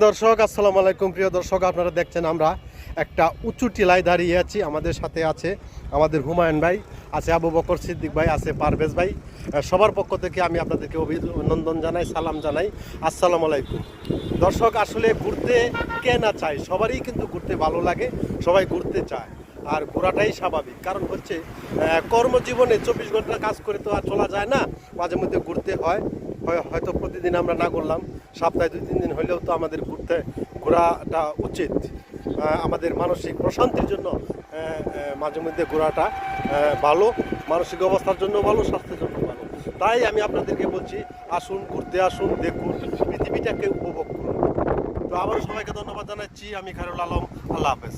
দর্শক আসসালামু আলাইকুম। প্রিয় দর্শক, আপনারা দেখছেন আমরা একটা উঁচু টিলায় দাঁড়িয়ে আছি। আমাদের সাথে আছে আমাদের হুমায়ুন ভাই, আছে আবু বকর সিদ্দিক ভাই, আছে পারভেজ ভাই। সবার পক্ষ থেকে আমি আপনাদেরকে অভিনন্দন জানাই, সালাম জানাই, আসসালামু আলাইকুম। দর্শক, আসলে ঘুরতে কে না চায়, সবারই কিন্তু ঘুরতে ভালো লাগে, সবাই ঘুরতে চায়। আর ঘোরাটাই স্বাভাবিক, কারণ হচ্ছে কর্মজীবনে 24 ঘন্টা কাজ করে তো আর চলা যায় না, মাঝে মধ্যে ঘুরতে হয়। হয়তো প্রতিদিন আমরা না করলাম, সপ্তাহে 2-3 দিন হলেও তো আমাদের ঘোরাটা উচিত। আমাদের মানসিক প্রশান্তির জন্য মাঝে মধ্যে ঘোরাটা ভালো, মানসিক অবস্থার জন্য ভালো, স্বাস্থ্যের জন্য ভালো। তাই আমি আপনাদেরকে বলছি, আসুন, ঘুরতে আসুন, দেখুন, পৃথিবীটাকে উপভোগ করুন। তো আবারও সবাইকে ধন্যবাদ জানাচ্ছি। আমি খায়রুল আলম, আল্লাহ হাফেজ।